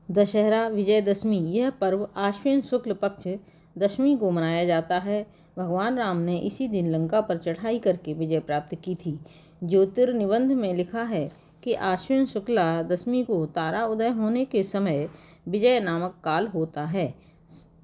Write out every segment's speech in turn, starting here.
दशहरा विजयदशमी, यह पर्व आश्विन शुक्ल पक्ष दशमी को मनाया जाता है। भगवान राम ने इसी दिन लंका पर चढ़ाई करके विजय प्राप्त की थी। ज्योतिर्निबंध में लिखा है कि आश्विन शुक्ला दशमी को तारा उदय होने के समय विजय नामक काल होता है।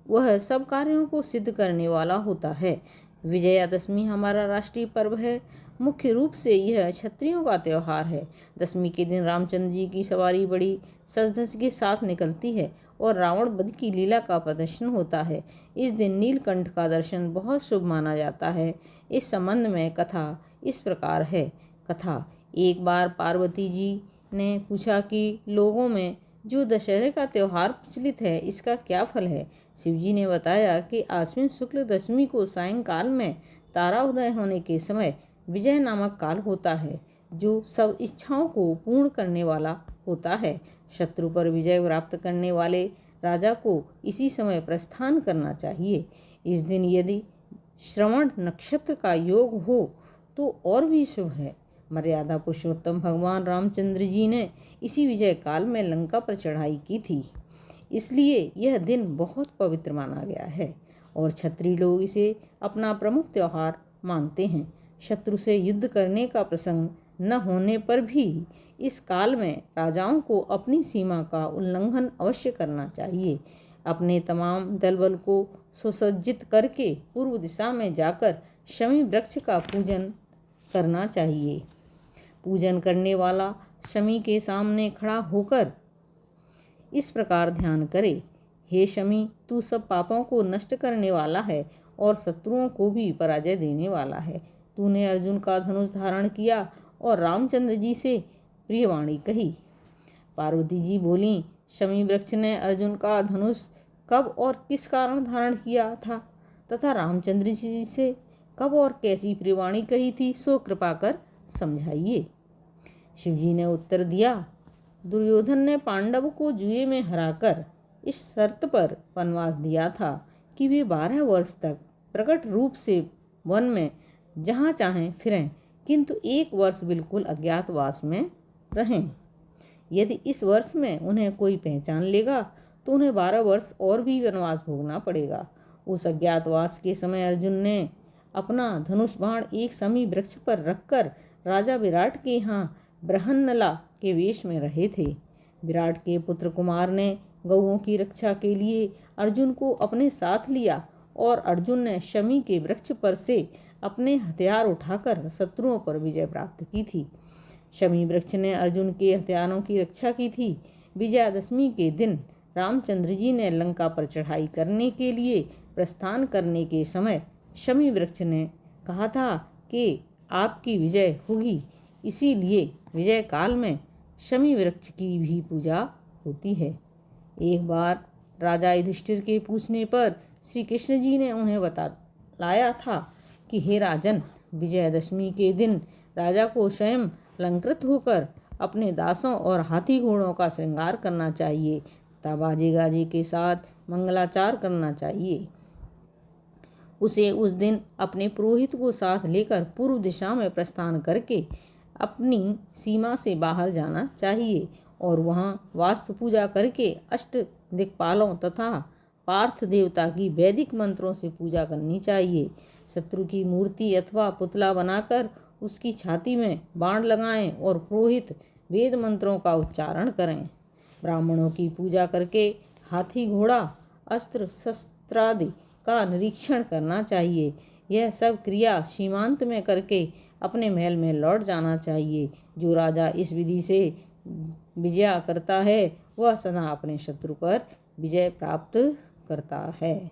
वह सब कार्यों को सिद्ध करने वाला होता है। विजयादशमी हमारा राष्ट्रीय पर्व है। मुख्य रूप से यह क्षत्रियों का त्यौहार है। दशमी के दिन रामचंद्र जी की सवारी बड़ी सज-धज के साथ निकलती है और रावण वध की लीला का प्रदर्शन होता है। इस दिन नीलकंठ का दर्शन बहुत शुभ माना जाता है। इस संबंध में कथा इस प्रकार है। कथा: एक बार पार्वती जी ने पूछा कि लोगों में जो दशहरे का त्यौहार प्रचलित है, इसका क्या फल है। शिवजी ने बताया कि आश्विन शुक्ल दशमी को सायंकाल में तारा उदय होने के समय विजय नामक काल होता है, जो सब इच्छाओं को पूर्ण करने वाला होता है। शत्रु पर विजय प्राप्त करने वाले राजा को इसी समय प्रस्थान करना चाहिए। इस दिन यदि श्रवण नक्षत्र का योग हो तो और भी शुभ है। मर्यादा पुरुषोत्तम भगवान रामचंद्र जी ने इसी विजय काल में लंका पर चढ़ाई की थी, इसलिए यह दिन बहुत पवित्र माना गया है और क्षत्रिय लोग इसे अपना प्रमुख त्यौहार मानते हैं। शत्रु से युद्ध करने का प्रसंग न होने पर भी इस काल में राजाओं को अपनी सीमा का उल्लंघन अवश्य करना चाहिए। अपने तमाम दल बल को सुसज्जित करके पूर्व दिशा में जाकर शमी वृक्ष का पूजन करना चाहिए। पूजन करने वाला शमी के सामने खड़ा होकर इस प्रकार ध्यान करे: हे शमी, तू सब पापों को नष्ट करने वाला है और शत्रुओं को भी पराजय देने वाला है। तूने अर्जुन का धनुष धारण किया और रामचंद्र जी से प्रिय वाणी कही। पार्वती जी बोली: शमी वृक्ष ने अर्जुन का धनुष कब और किस कारण धारण किया था तथा रामचंद्र जी से कब और कैसी प्रियवाणी कही थी, सो कृपा कर समझाइए। शिवजी ने उत्तर दिया: दुर्योधन ने पांडव को जुए में हराकर इस शर्त पर वनवास दिया था कि वे 12 वर्ष तक प्रकट रूप से वन में जहाँ चाहें फिरें, किंतु 1 वर्ष बिल्कुल अज्ञातवास में रहें। यदि इस वर्ष में उन्हें कोई पहचान लेगा तो उन्हें 12 वर्ष और भी वनवास भोगना पड़ेगा। उस अज्ञातवास के समय अर्जुन ने अपना धनुष बाण एक शमी वृक्ष पर रखकर राजा विराट के यहाँ बृहन्नला के वेश में रहे थे। विराट के पुत्र कुमार ने गौओं की रक्षा के लिए अर्जुन को अपने साथ लिया और अर्जुन ने शमी के वृक्ष पर से अपने हथियार उठाकर शत्रुओं पर विजय प्राप्त की थी। शमी वृक्ष ने अर्जुन के हथियारों की रक्षा की थी। विजयादशमी के दिन रामचंद्र जी ने लंका पर चढ़ाई करने के लिए प्रस्थान करने के समय शमी वृक्ष ने कहा था कि आपकी विजय होगी, इसीलिए विजय काल में शमी वृक्ष की भी पूजा होती है। एक बार राजा युधिष्ठिर के पूछने पर श्री कृष्ण जी ने उन्हें बतलाया था कि हे राजन, विजयदशमी के दिन राजा को स्वयं अलंकृत होकर अपने दासों और हाथी घोड़ों का श्रृंगार करना चाहिए तथा बाजे गाजे के साथ मंगलाचार करना चाहिए। उसे उस दिन अपने पुरोहित को साथ लेकर पूर्व दिशा में प्रस्थान करके अपनी सीमा से बाहर जाना चाहिए और वहाँ वास्तु पूजा करके अष्ट दिक्पालों तथा पार्थ देवता की वैदिक मंत्रों से पूजा करनी चाहिए। शत्रु की मूर्ति अथवा पुतला बनाकर उसकी छाती में बाण लगाएं और पुरोहित वेद मंत्रों का उच्चारण करें। ब्राह्मणों की पूजा करके हाथी घोड़ा अस्त्र शस्त्रादि का निरीक्षण करना चाहिए। यह सब क्रिया सीमांत में करके अपने महल में लौट जाना चाहिए। जो राजा इस विधि से विजय करता है वह सदा अपने शत्रु पर विजय प्राप्त करता है।